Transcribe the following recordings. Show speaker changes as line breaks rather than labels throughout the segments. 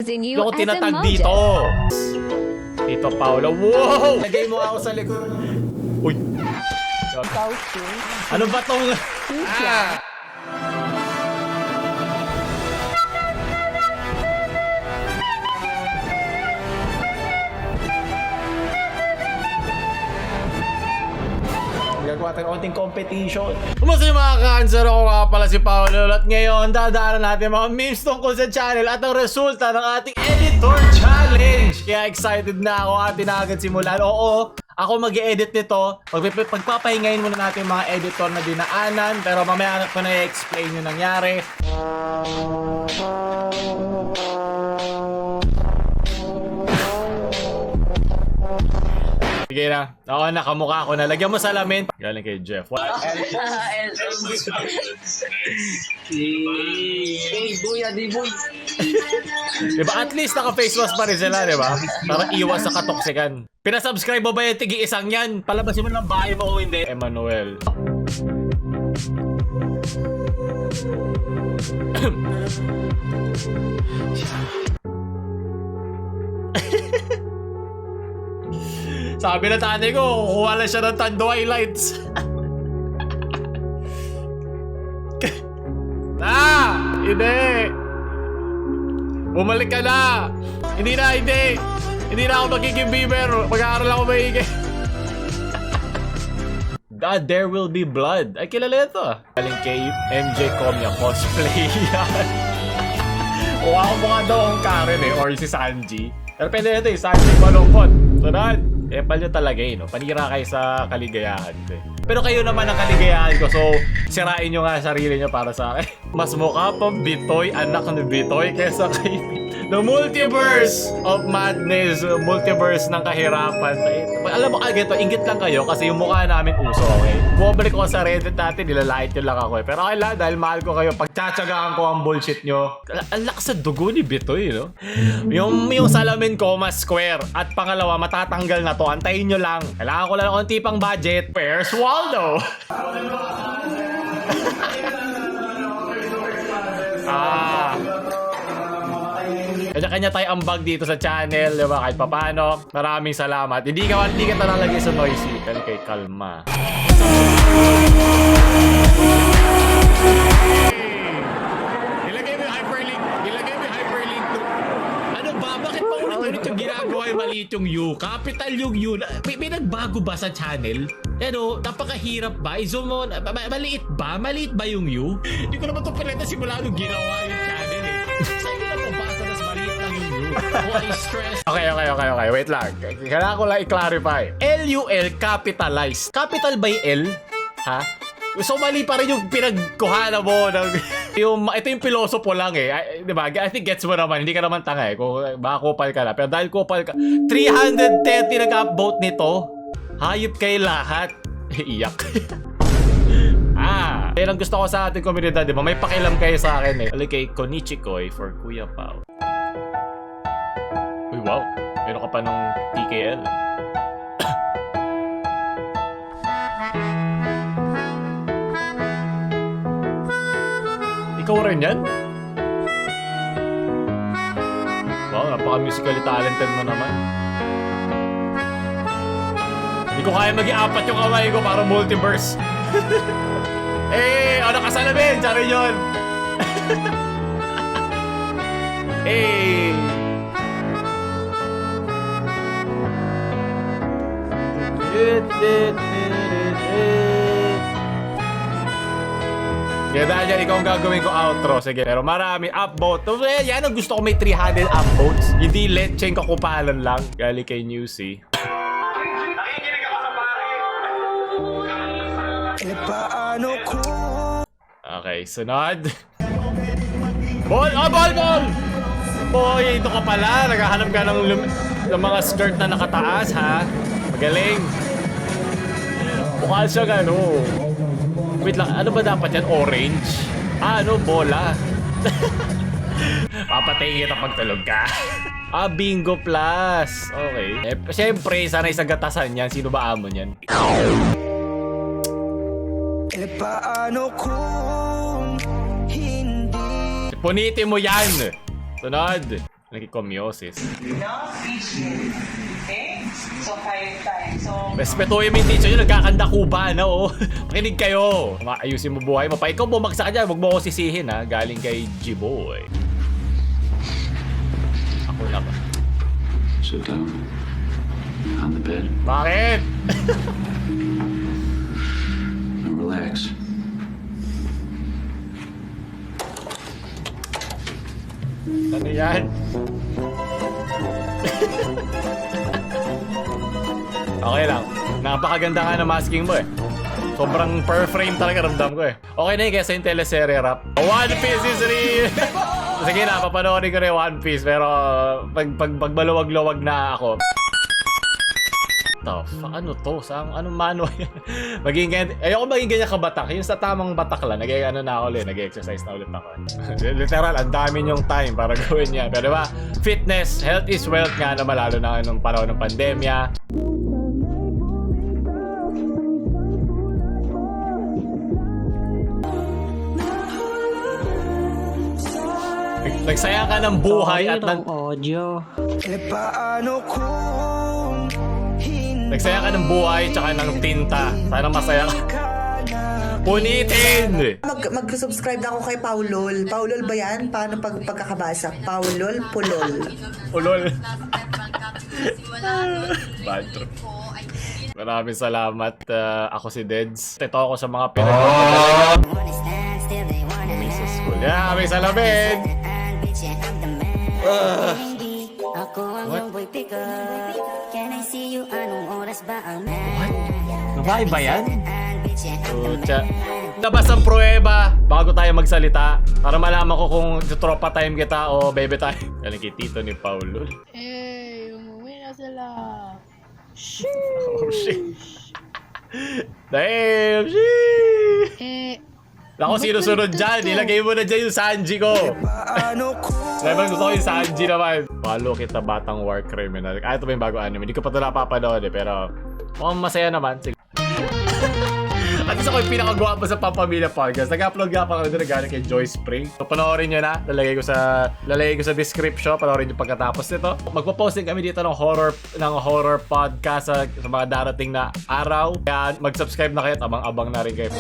using you
Yung
as a
tinatag
model.
dito. Tito Paula. Wow! Lagay mo ako sa likod. Uy. Ano ba tong... Ah! Gagawa tayo konting competition. Kumusta yung mga cancer? Ako nga pala si Paolo at ngayon dadaanan natin mga memes tungkol sa channel at ang resulta ng ating editor challenge. Kaya excited na ako at agad simulan. Oo, ako mag-edit nito. Pagpapahingayin muna natin mga editor na dinaanan pero mamaya ko na i-explain yung nangyari. Sige na. Oo, nakamukha ko na. Lagyan mo salamin. Galing kay Jeff. What? Diba? At least naka-face mask pa rin sila, diba? Para iwas sa katoksikan. Pinasubscribe mo ba yung tigi-isang yan? Palabasin mo ng bahay mo o hindi? Emmanuel. Sabi na tatay ko, kukuha lang siya ng Tanduay lights. Hindi. Bumalik ka na. Hindi na. Hindi na ako magiging beamer. Mag-aaral ako maigi. God, there will be blood. Ay, kilala ito. Galing kay MJ Comia cosplay yan. Kuha ko mukha daw ang Karen or si Sanji. Pero pwede na ito Sanji malungkot. Sunod. Epal nyo talaga no? Panira kayo sa kaligayahan ko Pero kayo naman ang kaligayahan ko, so sirain nyo nga sarili nyo para sa akin. Mas mukha pang Bitoy, anak ni Bitoy, kesa kay The Multiverse of Madness, Multiverse ng kahirapan. Alam mo, ganito, ingit lang kayo kasi yung mukha namin uso, okay? Bumabalik ko sa Reddit natin, nilalait nyo lang ako Pero okay lang, dahil mahal ko kayo, pagtsatsagaan ko ang bullshit nyo. Ang lakas sa dugo ni Bitoy, no? Yung salamin ko, mas square. At pangalawa, matatanggal na to. Antayin nyo lang. Kailangan ko lang ng konti pang budget. Where's Waldo? Kanya-kanya tayo ambag dito sa channel, di ba? Kahit papano. Maraming salamat. Hindi ka nalalagay sa noisy. Kaya kay Kalma. Ilagay mo yung hyperlink. Ano ba? Bakit pa ulit yung ginagawa yung maliit yung U? Capital yung U. May nagbago ba sa channel? Ano, napakahirap ba? I-zoom mo. Maliit ba? Maliit ba yung U? Hindi ko naman ito pala simula nung ginawa yung channel Saan ko na pabasa nas maliit lang yung U? Why stress? Okay. Wait lang. Kailangan ko lang i-clarify. LUL capitalized. Capital by L? Ha? So mali pa rin yung pinagkuhana mo ng ito yung pilosopo lang diba? I think gets mo naman, hindi ka naman tanga kung baka kupal ka na. Pero dahil kupal ka, 330 nag-upvote nito. Hayop kayo lahat. Iyak. Yan ang gusto ko sa ating komunidad, diba? May pakialam kayo sa akin Alay kay Konichikoy for Kuya Pao. Uy, wow. Meron ka pa nung TKL. Ikaw rin yan? Wow, napaka-musically talented mo naman. Hindi ko kaya mag-i-apat yung kamay ko para multiverse. Ano ka salamin? Tsara yun. Kaya dahil yan, ikaw ang gagawin ko outro. Sige, pero marami upvote. Yan ang gusto ko, may 300 upvotes. Hindi lecheng kakupalan lang. Gali kay Newsy. Okay, sunod. Ball! Ball! Boy, ito ka pala. Naghahanap ka ng mga skirt na nakataas, ha? Magaling. Mukha siya gano. Wait lang, ano ba dapat yan? Orange? Bola. Papatayin kita pag tulog ka. Bingo plus. Okay. Siyempre, sanay sa gatasan yan. Sino ba amon yan? Paano kung hindi? Punitin mo yan. Sunod. Nagkikomyosis.
No, speechless. Okay? So, 5 times. So,
Respetuhin mo yung teacher nyo, nagkakanda kuba na oh. Makinig kayo. Ayusin mo buhay mo. Pa ikaw bumagsak ka dyan, huwag mo ako sisihin ha. Galing kay G-Boy. Ako na ba?
Sit down. On the bed.
Bakit?
And relax.
Ano yan? Okay lang. Napakaganda nga ng masking mo eh. Sobrang per frame talaga ramdam ko eh. Okay na yun kesa yung teleserye rap. One Piece is real! Sige na, papanoorin ko rin One Piece. Pero pag maluwag-luwag na ako. Ano to? Anong manual yan? Ayoko maging ganyan kabatak. Yung sa tamang batak lang, nag-exercise na ulit ako. Literal, ang dami niyong time para gawin yan. Pero diba, fitness, health is wealth nga naman, lalo na nung panahon ng pandemya. Nagsaya ka ng buhay at
audio.
Nagsaya ka ng buhay tsaka ng tinta. Sana masaya ka. Punitin!
Mag-subscribe na ako kay Paulol. Paulol ba yan? Paano pagkakabasa? Paulol, Pulol.
Ulol. Bad trip. Maraming salamat. Ako si Deds. Ito ako sa mga pinagpapagalingan. Sa school. Yeah, may salamin! What? Babae ba yan? Pucha. Labas ang pruweba bago tayo magsalita para malaman ko kung tropa time kita o bebe time. Yan ang kitito ni Paulo.
Umuwi na sila.
Oh shit. Damn shit. Ako sinusunod dyan. Ilagay mo na dyan yung Sanji ko. Naman gusto ko yung Sanji naman. Follow kita, batang war criminal. Ito ba yung bago anime? Hindi ko pa ito napapanood eh. Pero mukhang masaya naman. Sige. At isa ko yung pinakagwapo sa Pampamilya Podcast. Nag-upload nga pa kami doon galing kay Joy Spring. So panoorin nyo na. Lalagay ko sa description. Panoorin nyo pagkatapos nito. Magpo-posting kami dito ng horror podcast sa mga darating na araw. Kaya mag-subscribe na kayo at abang-abang na rin kayo.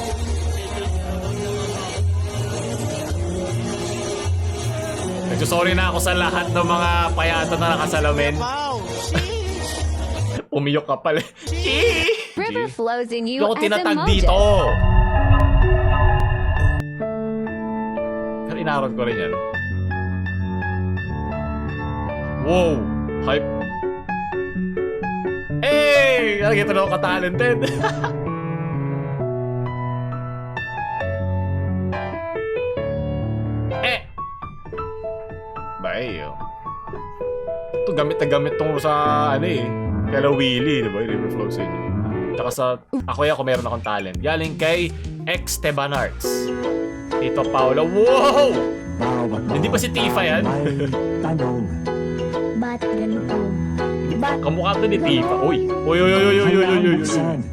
Nagsusorry na ako sa lahat ng mga payata na nakasalamin. Umiyok ka pala.
River flows in you
Ako
as a
tinatag
Moses.
dito. Pero inaron ko rin yan. Wow! Hype. Hey! Nakikita na ako ka-talented. Bayo. Ito gamit na gamit tong sa Kala Willy, diba? River flows in you. Tsaka sa ako meron akong talent. Galing kay Esteban Arts. Ito Paula. Wow! Hindi ba si Tifa yan?
Ba't ganito?
Kamukha to ni Tifa. Uy. Uy.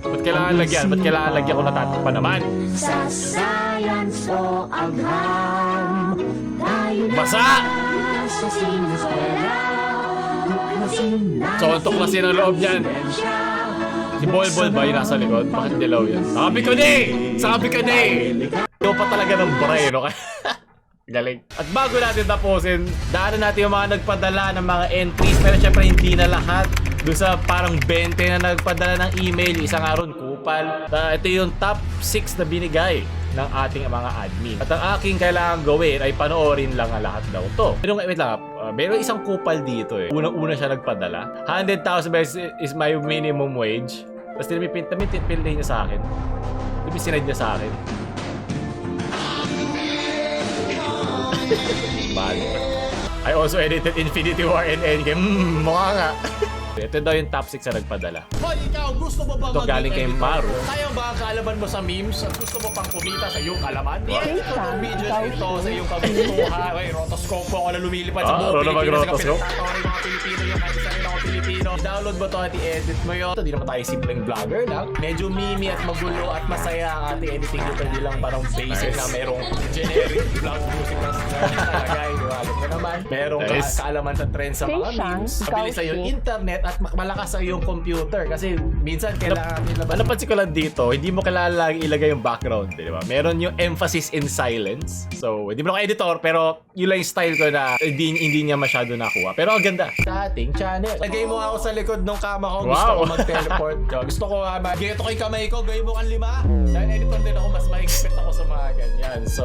Ba't kailangan lagyan? Ba't kailangan lagyan ko natatakpan naman?
Sa science o agham,
Basa! So, ang tuklasin ang loob niyan. Si Bolbol ba yung nasa likod? Bakit dilaw yan? Sabi ko na eh! Ikaw pa talaga ng brain, okay? Galing. At bago natin tapusin, daanan natin yung mga nagpadala ng mga entries. Pero syempre hindi na lahat. Doon sa parang 20 na nagpadala ng email, isang aron kupal. Ito yung top 6 na binigay ng ating mga admin. At ang aking kailangan gawin ay panoorin lang ang lahat daw to. Pero wait lang, meron isang kupal dito eh. Unang-una siya nagpadala. 100,000 pesos is my minimum wage. Tapos pinili niya sa akin. Sinad niya sa akin. Bad. I also edited Infinity War and Endgame. Mukha nga. Ito daw yung top 6 na nagpadala.
Hoy, ikaw, gusto mo ba
Ito galing kay Maru.
Kaya ba ang kaalaman mo sa memes at gusto mo pang kumita sa iyong kalaman? Ito ang video na ito sa iyong kagustuhan. Ay, rotoscope po ako na lumilipad sa buong Pilipinas.
Rotoscope.
Pinagtatawa rin mga Pilipino yung kahit isa rin ako Pilipino. Pilipino. Download mo to at i-edit mo yun. Hindi naman tayo simpleng vlogger lang. Medyo mimi at magulo at masaya ang ating editing dito. Hindi lang parang basic na merong generic vlog music na talagay. Di ba? Alam mo naman. Merong kaalaman sa trend sa mga memes. Mabilis sa iyong internet at malakas sa iyong computer. Kasi minsan kailangan nila ba...
Napansin ko lang dito, hindi mo kailangan ilagay yung background, di ba? Meron yung emphasis in silence. So, hindi mo ako editor, pero yun lang yung style ko na hindi niya masyado nakuha. Pero ang ganda.
Sa ating channel. Lagay mo ako sa likod ng kama ko. Gusto ko mag-teleport. Gusto ko mag-geto ko yung kamay ko. Gawin mo kang 5. Dahil editor din ako, mas mahigpit ako sa mga ganyan. So,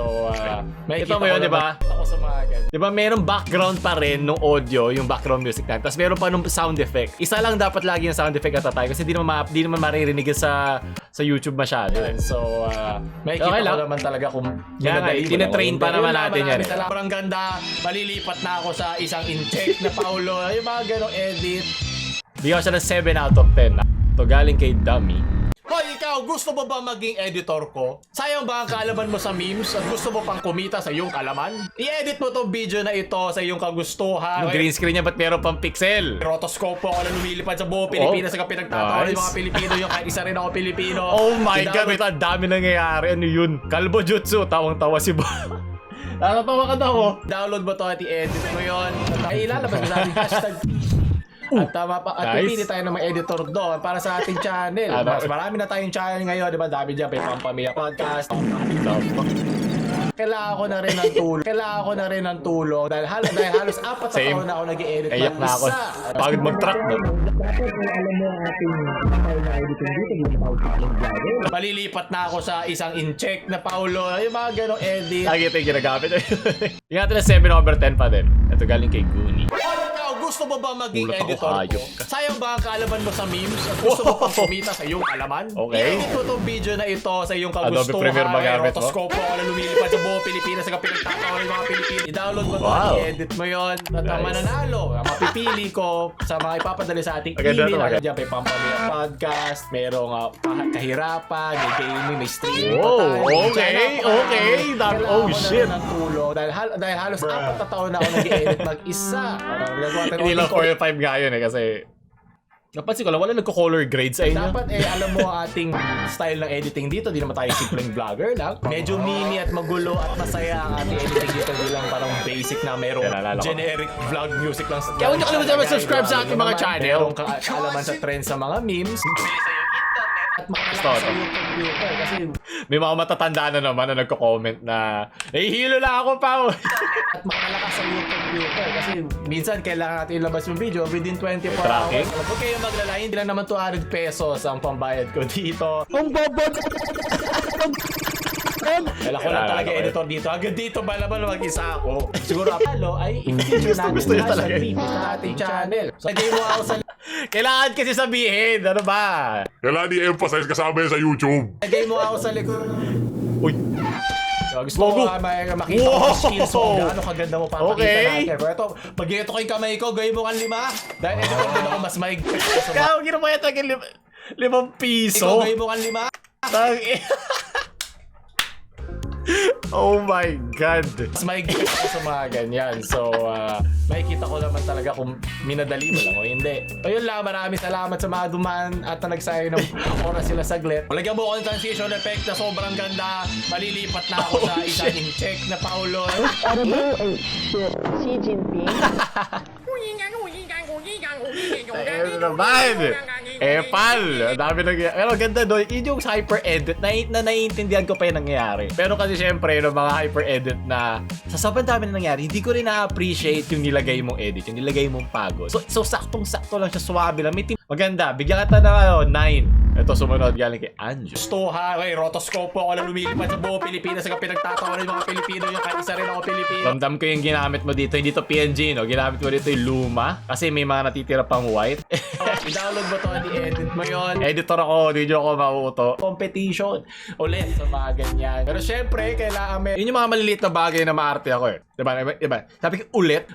ito mo yun, di ba?
Ako sa mga ganyan.
Di ba, merong background pa rin nung audio, yung background music na. Tapos meron pa nung sound effect. Isa lang dapat lagi yung sound effect at a time kasi di naman maririnig sa YouTube masyado.
So, makikita
Okay
ko
lang.
naman talaga kung
tinatrain pa naman natin yan.
Sobrang ganda. Malilipat na ako sa isang in-check na Paulo. Yung mga ganong edit.
Bigyan ko siya ng 7 out of 10. Ito galing kay Dummy.
Hoy, ikaw, gusto mo ba maging editor ko? Sayang ba ang kaalaman mo sa memes at gusto mo pang kumita sa iyong kalaman? I-edit mo tong video na ito sa iyong kagustuhan.
Yung green screen niya, ba't meron pang pixel?
Rotoscope ako na lumilipad sa buong Pilipinas sa pinagtatawa ng
nice.
mga Pilipino. Yung kahit isa rin ako Pilipino.
Oh my God, ito ang dami nangyayari. Ano yun? Kalbo Jutsu, tawang-tawa si Bo. Natatawa ka daw, oh.
Download mo to at i-edit mo yun. Ay, ilalabas mo natin hashtag at pipili tayo ng mga editor doon para sa ating channel. Mas marami na tayong channel ngayon, di ba? Dami dyan, may Pampamilya Podcast. Kailangan ko na rin ng tulong. Dahil halos 4 na taon na ako nag-i-edit
Iyak na ako.
mag-isa.
Pagod mag-track doon.
Malilipat na ako sa isang in-check na Paulo. Yung mga ganong edit.
Lagi ito yung ginagamit. Yung natin na 7 over 10 pa din. Ito galing kay Goonie.
Ikaw, gusto mo ba maging
Ulat ako,
editor ko?
hayop ka.
Sayang ba ang kaalaman mo sa memes at gusto mo pang kumita sa iyong kalaman?
Okay.
I-edit mo tong video na ito sa iyong
Adobe
kagustuhan.
Premiere ba gamit mo?
Rotoscope ako na lumilipad sa buong Pilipinas sa pinagtatawa ng mga Pilipino. I-download mo to,
Wow.
i-edit mo yon. At ang mananalo, ang mapipili ko sa mga ipapadali sa ating
Maganda
email.
to,
Agad dyan, may Pampamilya Podcast, merong kahirapan, may gaming, may streaming.
Oh, okay.
Kailangan
Oh,
ko na
shit.
rin ng tulong. Dahil halos 4 na taon na ako nag-i-edit mag-isa.
Hindi lang 4 or 5 nga yun eh kasi napansin ko lang, wala nagko-color grades sa inyo.
Dapat alam mo ang ating style ng editing dito. Di naman tayo simpleng vlogger lang. Medyo mini at magulo at masaya ang ating editing dito. Di lang parang basic na merong
Yan, naalala ko.
generic vlog music lang.
Kaya huwag niyo kalimutan mag-subscribe sa ating mga channel.
Merong kaalaman sa trend sa mga memes. At makalakas sa iyong computer. Kasi
May mga matatanda na naman na nagko-comment na nahihilo lang ako pa.
at makalakas sa iyong computer. Kasi minsan kailangan natin ilabas yung video within 24
Tracking.
hours. Huwag kayong maglala, hindi lang naman 200 pesos ang pambayad ko dito. Kailangan ko lang talaga editor dito. Hanggang dito ba naman mag-isa ako? Siguro apalo ay i-feature natin
gusto niya talaga.
sa ating channel. So, lagay mo ako sa
Kailangan kasi sabihin, ano ba?
Kailangan i-emphasize kasama yan sa YouTube.
lagay mo ako sa likod.
Uy,
So, gusto ko makita ko ang skills mo. Gaano kaganda mo papakita
Okay.
natin. Pero ito, pag-ito ko yung kamay ko, gawin mo kang 5. Dahil editor din ako mas mahigpit ako sa mga.
kaya ginawa yata ng 5 piso.
Ikaw, gawin mo kang 5.
Oh my God.
Mas mahigpit ako sa mga ganyan. So, makikita ko naman talaga kung minadali mo lang o hindi. O yun lang, maraming salamat sa mga dumaan at na nagsayang ng oras sila saglit. Lagyan mo ko ng transition effect na sobrang ganda. Malilipat na ako sa isang in-check na Paulo.
Xi Jinping.
Ayun naman. Epal. Dami nangyayari. Pero ganda doon. Yun yung hyper-edit. Naiintindihan ko pa yung nangyayari. Pero kasi syempre, yung mga hyper-edit na sa sobrang dami na nangyari, hindi ko rin na-appreciate yung nilagay mong edit, yung nilagay mong pagod. So saktong-sakto lang siya, suwabe lang. May team. Maganda. Bigyan kita ng 9. Ito, sumunod galing kay Anjo.
Gusto ha, rotoscope ako na lumilipad sa buong Pilipinas sa pinagtatawa ng mga Pilipino. Yung kahit isa rin ako Pilipino.
Ramdam ko yung ginamit mo dito. Hindi to PNG, no? Ginamit mo dito yung luma. Kasi may mga natitira pang white.
I-download mo to, i-edit mo yun.
Editor ako, hindi ako mauuto.
Competition ulit sa mga ganyan. Pero syempre, kailangan may...
Yun yung mga maliliit na bagay na maarte ako eh. Diba? Sabi ko, ulit.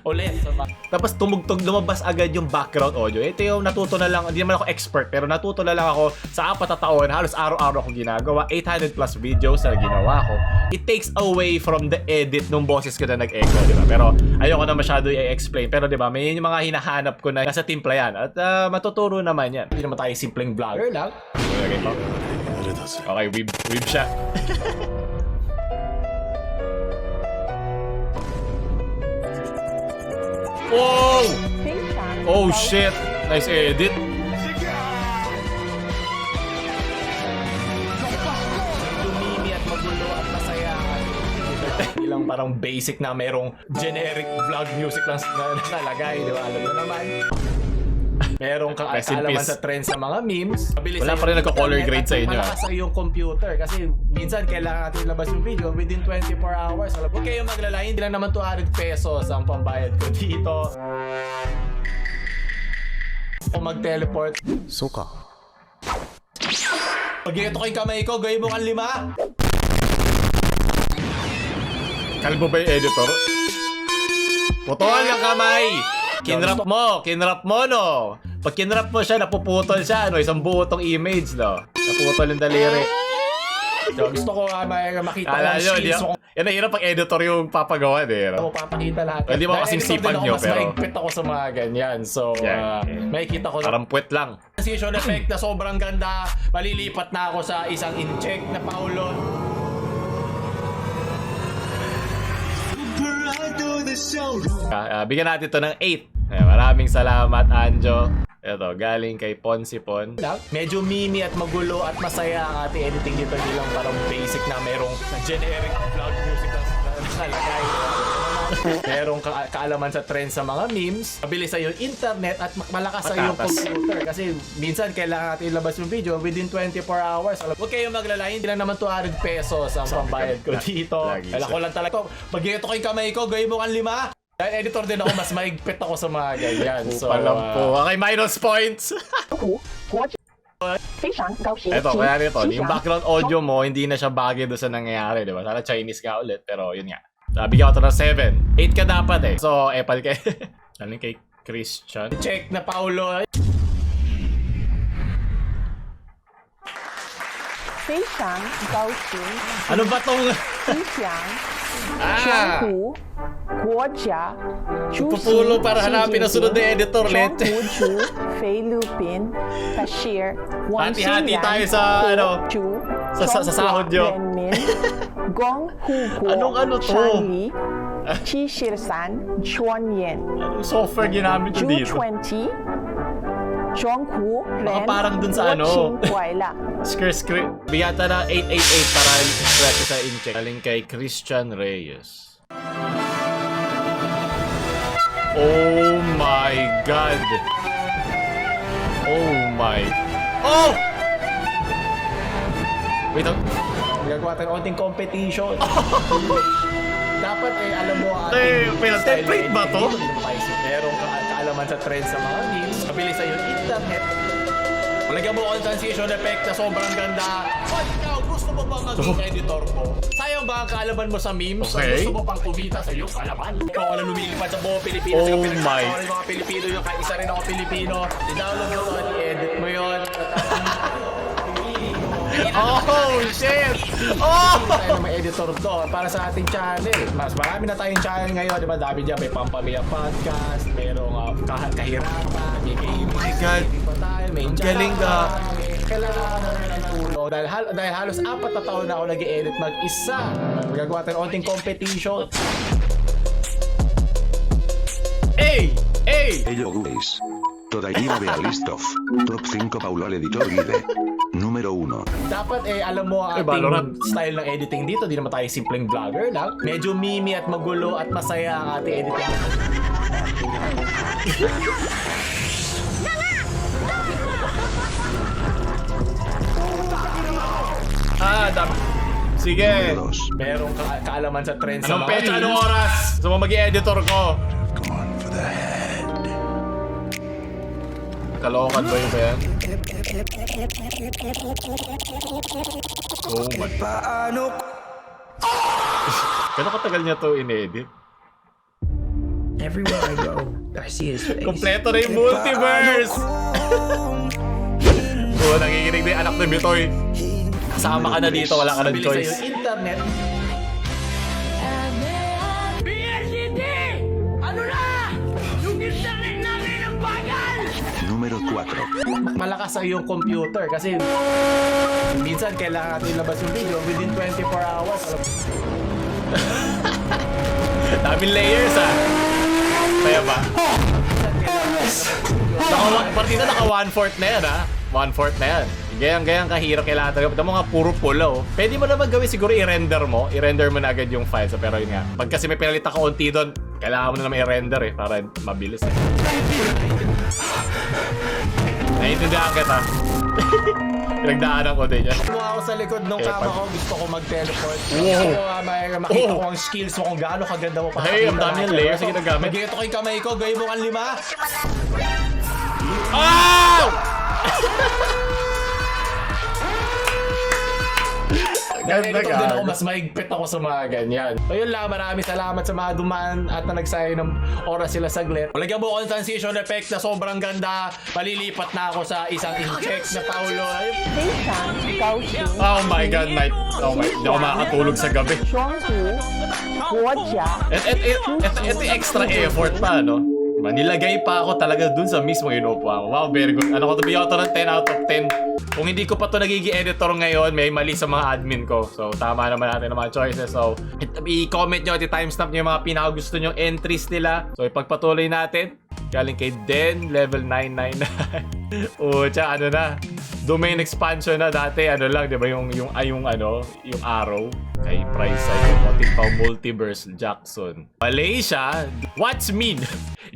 Tapos tumugtog, lumabas agad yung background audio. Ito yung natuto na lang, hindi naman ako expert, pero natuto na lang ako sa 4 na taon, halos araw-araw ako ginagawa. 800 plus videos na ginawa ko. It takes away from the edit nung boses ko na nag-echo, diba? Pero ayoko na masyado i-explain. Pero diba, may yung mga hinahanap ko na nasa timpla yan. At matuturo naman yan. Hindi naman tayo simpleng vlogger lang. Okay, weeb siya. Oh! Oh shit! Nice edit. Lumimi at magulo at masaya. Ilang parang basic na merong generic vlog music lang na nakalagay, di ba? Alam mo naman. Merong Rest in
kaalaman
peace.
sa trend sa mga memes. Mabilis
Wala
sa
pa rin
yung
nagko-color
internet
grade
at
sa inyo,
malakas sa iyong computer. Kasi minsan kailangan natin ilabas yung video within 24 hours. Huwag kayong maglala, hindi lang naman 200 pesos ang pambayad ko dito. O mag-teleport.
Suka.
Pag ito kay kamay ko, gawin mo kang 5.
Kalbo ba yung editor? Putol yung kamay! Kinrap mo, no? Pag kinrap mo siya, napuputol siya, no? Isang buo tong image, no? Napuputol yung daliri.
So, gusto ko makita
Kala
ang
nyo,
skills ko.
yan ang hirap pag editor yung papagawa, eh,
Ako
no?
papakita lahat.
Hindi mo
Dahil
kasing
editor din
sipag
ako,
nyo,
mas
pero-
mahigpit ako sa mga ganyan. So,
Yeah.
makikita ko na
Parang puwet lang.
transition effect na sobrang ganda. Malilipat na ako sa isang incheck na Paulo.
Bigyan natin to ng 8. Maraming salamat, Anjo. Ito, galing kay Ponsipon.
Medyo mimi at magulo at masaya ang ating editing dito. Hindi lang parang basic na merong generic vlog music na nakalagay. Merong kaalaman sa trend sa mga memes. Mabilis sa iyong internet at malakas sa iyong
Patatas.
computer. Kasi minsan kailangan natin ilabas yung video within 24 hours. Huwag kayong maglala, hindi lang naman 200 pesos ang pambayad ko dito.
Lagi
Kailangan ko lang talaga. Pag ito kay kamay ko, gawin mo kang 5. Dahil editor din ako, mas mahigpit ako sa mga ganyan. So,
Palam po. Okay, minus points. Eto, kaya nito, yung background audio mo, hindi na siya bagay doon sa nangyayari, di ba? Sana Chinese ka ulit, pero yun nga. Bigyan ko ito ng 7. 8 ka dapat eh. So, epal kay... Ano kay Christian?
check na Paulo.
非常高兴
Ano ba tong...
分享
Ah!
全国国家主席
Pupulo para hanapin na sunod na editor,
中
Let.
国驻菲律宾 Bashir 王欣
Hati-hati
然
tayo sa, ano,
驻
sa sahod
中
nyo.
国人民共和国
Ano to?
成立73周年
Anong software ginamit ko dito?
G20 中国人
parang dun sa
国
ano.
庆快乐
Script. Bigyan ta na 888 para i-scratch sa in-check. Galing kay Christian Reyes. Oh my God! Oh my... Oh! Wait,
Gagawa tayo ng konting competition. Dapat alam mo ang
template ba to?
Merong kaalaman sa trend sa mga memes. Mabilis sa iyong internet. Lagyan mo ang transition effect na sobrang ganda. O ikaw, gusto mo ba maging editor ko? Sayang ba ang kaalaman mo sa memes?
Okay.
Gusto mo pang kumita sa iyong kaalaman? Ikaw ang lumilipad sa buong Pilipinas.
Oh
Ikaw
my.
pinagsasawa ng mga Pilipino. Yung isa rin ako Pilipino. I-download mo ito, i-edit mo yun.
Oh, shit! Oh!
Tayo na may editor doon para sa ating channel. Mas marami na tayong channel ngayon, di ba? Dami dyan, may Pampamilya Podcast, merong Kahirapan, may gaming.
Oh my God.
Pa tayo, may
Ang galing ka.
Kailangan na rin ng tulong. Dahil halos 4 na taon na ako nag-edit mag-isa. Magagawa tayo ng onting competition.
Hey! Hey!
Hello guys. Todavía vea list of top 5 Paulo Editor Guide. Número 1.
Dapat alam mo ang
Valorant.
ating style ng editing dito. Di naman tayo simpleng vlogger lang. Medyo mimi at magulo at masaya ang ating editing.
Dami. Sige.
Número 2.
Merong kaalaman sa trend sa
Anong
mga
petsa?
memes.
Anong oras? So, mag-editor ko. Kalokan ba yun ba yan? Oh my... Gano'ng katagal niya to in-edit?
everywhere I go, I see his face.
Kompleto na yung multiverse! Oo, nanginginig na yung anak ng Bitoy. Kasama ka na dito, wala ka ng choice.
Sa internet.
Número 4.
Malakas sa iyong computer kasi minsan kailangan natin ilabas yung video within 24 hours.
Daming layers ah. Kaya ba? Partida naka 1/4 na yan ah. 1/4 na yan. Gayang kahirap kailangan talaga. Ito mo nga puro pula oh. Pwede mo naman gawin siguro i-render mo. I-render mo na agad yung files. So, pero yun nga. Pag kasi may pinalit na kaunti doon, kailangan mo na naman i-render eh. Para mabilis eh. Naiintindihan kita. Pinagdaanan ko din yan.
Kung ako sa likod ng kama ko, gusto ko mag-teleport.
Wow.
Gusto ko makita ko ang skills mo kung gaano kaganda mo.
Hey, ang dami yung layers na ginagamit.
Mag-ito ko yung kamay ko, gawin mo ang 5.
Ah! Ganda
Ganito din ako, mas mahigpit ako sa mga ganyan. So yun lang, maraming salamat sa mga dumaan at na nagsayang ng oras sila saglit. Lagyan mo ko ng transition effect na sobrang ganda. Palilipat na ako sa isang in-check na Paulo.
Oh my God, night. Oh my, hindi ako makakatulog sa gabi. Ito extra effort pa, no? Nilagay pa ako talaga dun sa mismo inupuan ko. Wow, very good. Ano ko to, bigyan ko to ng 10 out of 10. Kung hindi ko pa to nagiging editor ngayon, may mali sa mga admin ko. So, tama naman natin ang mga choices. So, i-comment nyo at i-timestamp nyo yung mga pinakagusto nyong entries nila. So, ipagpatuloy natin. Galing kay Den, level 999. Tsaka ano na, domain expansion na dati, ano lang, di ba, yung arrow. Kay Price ay Motipaw Multiverse Jackson. Malaysia, what's mean?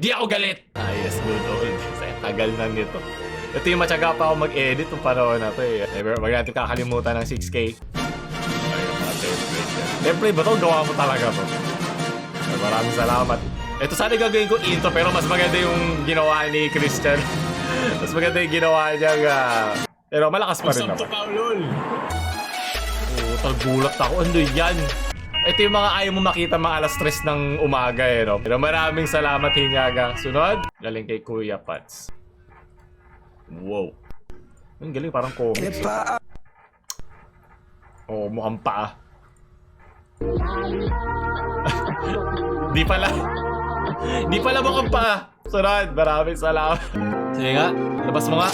Di ako galit! Ah yes, good old. Tagal na nito. Ito yung matyaga pa ako mag-edit ng panahon na to eh. Wag natin kakalimutan ng 6K. Ayun, mga template yan. Template ba to? Gawa mo talaga to. Maraming salamat. Ito sana gagawin ko intro pero mas maganda yung ginawa ni Christian. Mas maganda yung ginawa niya. Pero malakas pa rin naman. Tagulat ako. Ano yan? Ito yung mga ayaw mo makita mga alas 3 ng umaga eh, no? Pero maraming salamat, Hinyaga. Sunod, galing kay Kuya Pats. Wow. Ang galing, parang comics. Oh, mukhang paa. Di pala. Di pala mukhang paa. Sunod, maraming salamat. Sige nga, labas mo nga.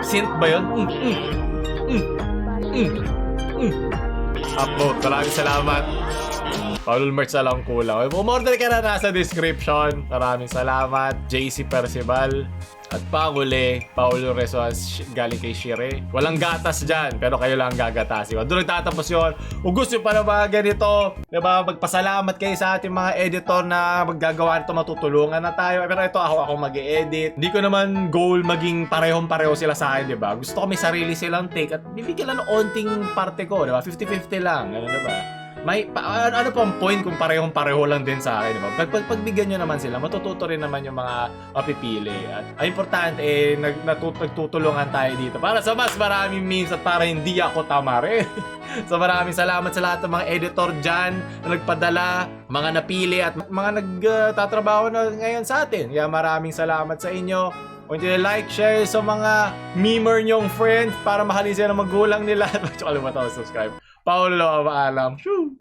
Synth ba yun? Upload. Maraming salamat. Paulul merch na lang kulang. Umorder ka na nasa description. Maraming salamat. JC Percival. At panguli, Paulo Resoas galing kay Shire. Walang gatas dyan, pero kayo lang gagatasin. Doon nagtatapos yun. Kung gusto nyo pa na mga ganito, diba, magpasalamat kayo sa ating mga editor na maggagawa nito, matutulungan na tayo. Pero ito, ako mag-i-edit. Hindi ko naman goal maging parehong-pareho sila sa akin, diba? Gusto ko may sarili silang take at bibigyan lang ng onting parte ko, diba? 50-50 lang, ano, diba? Ano pa ang point kung parehong-pareho lang din sa akin, diba? Pagbigyan nyo naman sila, matututo rin naman yung mga mapipili. At ang importante, nagtutulungan tayo dito para sa mas maraming means at para hindi ako tamare. So maraming salamat sa lahat ng mga editor dyan na nagpadala, mga napili at mga nagtatrabaho na ngayon sa atin. Kaya maraming salamat sa inyo. Kung hindi like, share sa mga memer nyong friends para mahalin sila ng magulang nila. At kalimutan subscribe. Paulo, paalam. Shoo!